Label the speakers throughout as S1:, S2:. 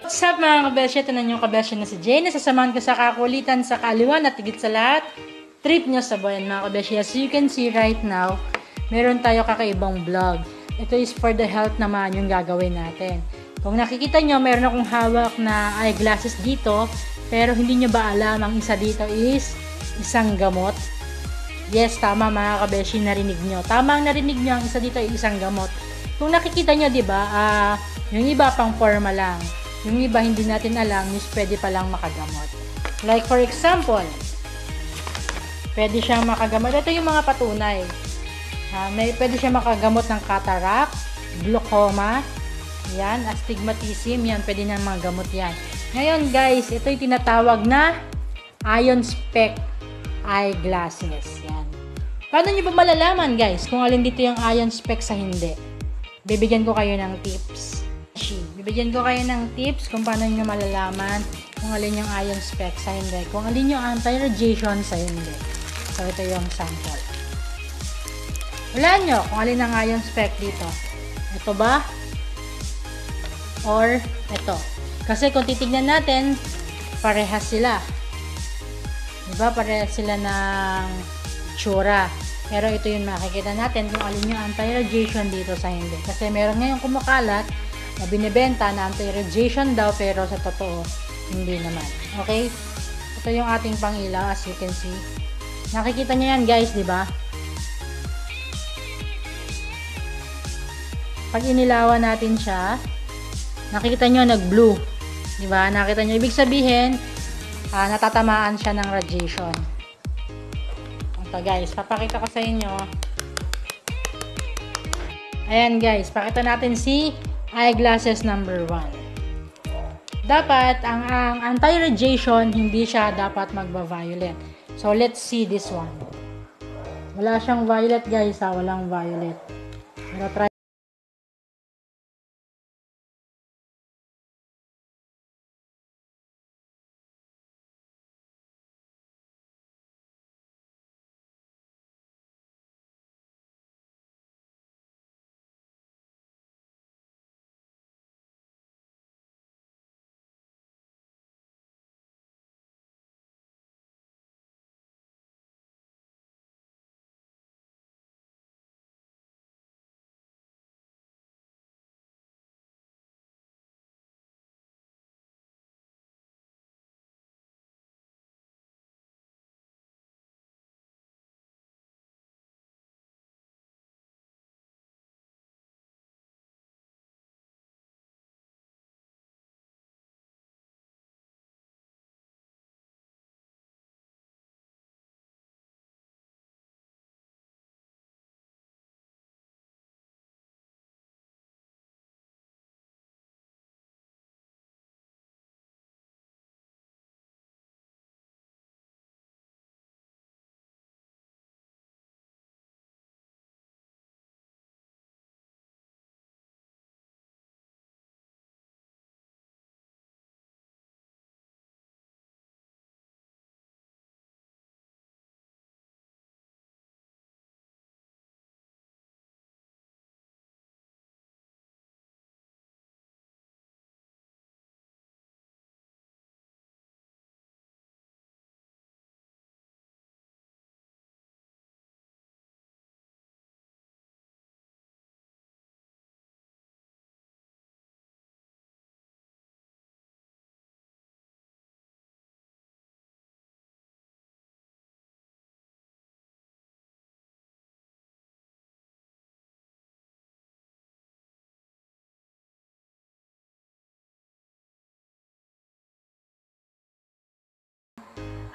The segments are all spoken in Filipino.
S1: What's up mga kabesya? Ito na yung kabesya na si Jane. Sasamahan ko sa kakulitan sa kaaliwan at higit sa lahat, trip nyo sa buwan mga kabesya. As you can see right now, meron tayo kakaibang vlog. Ito is for the health naman yung gagawin natin. Kung nakikita nyo, meron akong hawak na eyeglasses dito, pero hindi nyo ba alam, ang isa dito is isang gamot? Yes, tama mga kabeshi, narinig nyo. Tama ang narinig nyo, ang isa dito ay isang gamot. Kung nakikita nyo, diba, yung iba pang forma lang. Yung iba hindi natin alam, is pwede palang makagamot. Like for example, pwede siyang makagamot. Ito yung mga patunay. Pwede siyang makagamot ng cataract, glaucoma, yan, astigmatism, yan, pwede na mga gamot yan. Ngayon guys, ito yung tinatawag na iron spec eyeglasses. Yan. Paano nyo ba malalaman guys kung alin dito yung iron spec sa hindi? Bibigyan ko kayo ng tips. Bibigyan ko kayo ng tips kung paano nyo malalaman kung alin yung iron spec sa hindi. Kung alin yung anti-radiation sa hindi. So, ito yung sample. Wala nyo kung alin ang iron spec dito. Ito ba? Or ito. Kasi kung titignan natin, parehas sila. Diba? Parehas sila ng tsura. Pero ito yung makikita natin kung alin yung anti-radiation dito sa hindi. Kasi meron ngayong kumakalat na binibenta na anti-radiation daw pero sa totoo hindi naman. Okay? Ito yung ating pangilaw as you can see. Nakikita nyo yan guys, di ba? Pag inilawan natin siya, nakikita nyo nag-blue. Di ba? Nakita nyo, ibig sabihin natatamaan siya ng radiation. Ito guys, papakita ko sa inyo. Ayan guys, pakita natin si eyeglasses number 1. Dapat, ang anti-radiation, hindi siya dapat magba-violet. So, let's see this one. Wala siyang violet guys, walang violet. Pero try.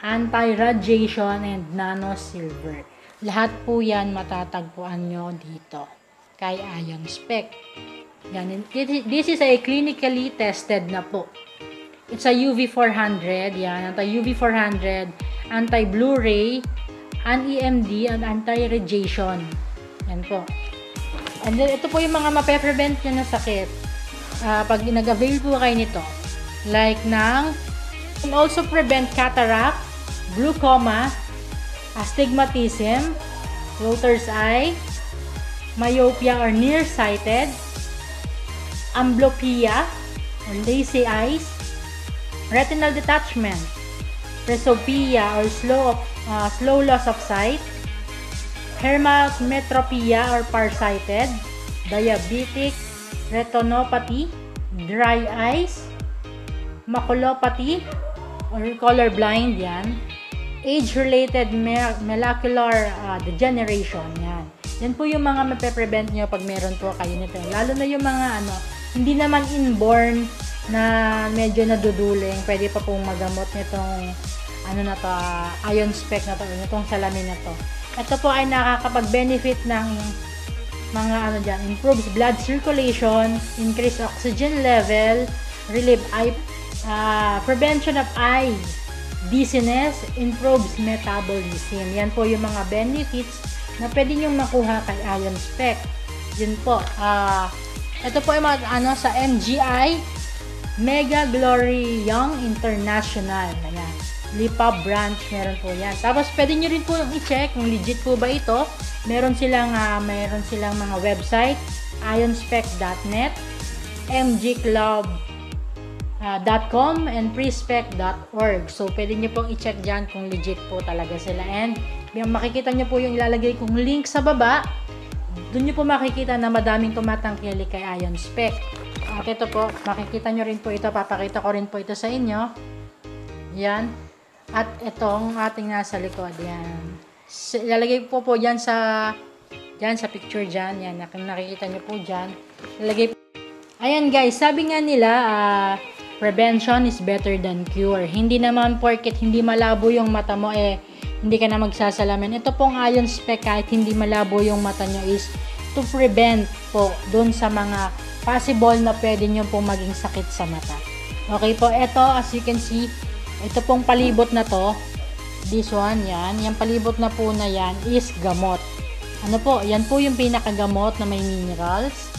S1: Anti-radiation and nano silver. Lahat po yan matatagpuan nyo dito kay iron spec. Yan. This is a clinically tested na po. It's a UV400. Yan. Anti-UV400, anti-Blu-ray, an-EMD, and anti-radiation. Yan po. And then, ito po yung mga mape-prevent nyo na sakit. Pag nag-avail po kayo nito. Like ng, can also prevent cataract, glaucoma, astigmatism, Rotter's eye, myopia or nearsighted, amblyopia, or lazy eyes, retinal detachment, presbyopia or slow loss of sight, hermatopia or farsighted, diabetic retinopathy, dry eyes, maculopathy or colorblind, yan, age-related macular degeneration, yan. Yan po yung mga mape-prevent nyo pag meron po kayo nito. Lalo na yung mga hindi naman inborn na medyo naduduling, pwede pa pong magamot nitong iron spec na to, nitong salamin na to. Ito po ay nakakapag-benefit ng mga improves blood circulation, increase oxygen level, relieve prevention of eye dizziness, improves metabolism. Yan po yung mga benefits na pwede nyo makuha kay Iron Spec. Yun po. Ito po yung sa MGI Mega Glory Young International. Ayan. Lipa branch, meron po yan. Tapos pwede nyo rin po i-check kung legit po ba ito. Meron silang mga website, ironspec.net, mgclub.com, and prespec.org. So pwede nyo pong i-check dyan kung legit po talaga sila. And makikita nyo po yung ilalagay kong link sa baba. Doon nyo po makikita na madaming tumatangkilik kay Iron Spec. Ito po, makikita nyo rin po ito. Papakita ko rin po ito sa inyo. Yan. At itong ating nasa likod. Yan. Ilalagay po dyan sa picture dyan. Yan. Nakikita nyo po dyan. Ilalagay po. Ayan guys, sabi nga nila, prevention is better than cure. Hindi naman porket hindi malabo yung mata mo, hindi ka na magsasalamin. Ito pong Iron Spec, kahit hindi malabo yung mata nyo, is to prevent po dun sa mga possible na pwede nyo pong maging sakit sa mata. Okay po, ito as you can see, ito pong palibot na to, this one, yan, yung palibot na po na yan is gamot. Ano po, yan po yung pinakagamot na may minerals.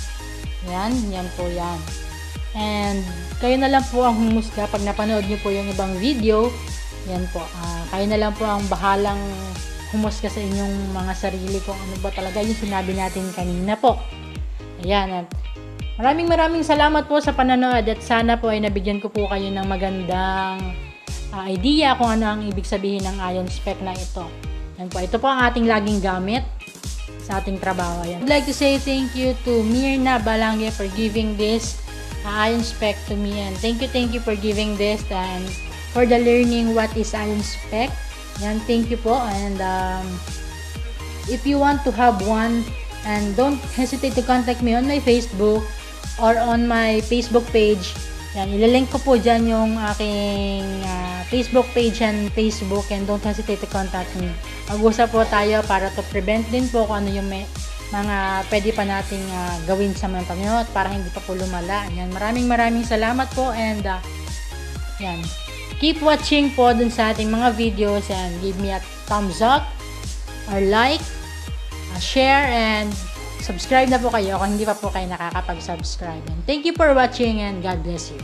S1: Yan po yan. And kayo na lang po ang humusga pag napanood nyo po yung ibang video. Yan po, kayo na lang po ang bahalang humusga sa inyong mga sarili kung ano ba talaga yung sinabi natin kanina po. Ayan. Maraming salamat po sa panonood at sana po ay nabigyan ko po kayo ng magandang idea kung ano ang ibig sabihin ng Iron Spec na ito. Yan po, ito po ang ating laging gamit sa ating trabaho. Yan. I'd like to say thank you to Mirna Balangge for giving this Iron Spec to me, and thank you for giving this and for the learning what is Iron Spec. Yan, thank you po. And if you want to have one, and don't hesitate to contact me on my Facebook or on my Facebook page. Yan, ilalink ko po dyan yung aking Facebook page and Facebook, and don't hesitate to contact me. Mag-usap po tayo para to prevent din po kung ano yung mga pwede pa nating gawin sa mga Panginoon para hindi pa po lumala. Yan, maraming salamat po, and yan, keep watching po dun sa ating mga videos, and give me a thumbs up or like, share, and subscribe na po kayo kung hindi pa po kayo nakakapag-subscribe. And thank you for watching, and God bless you.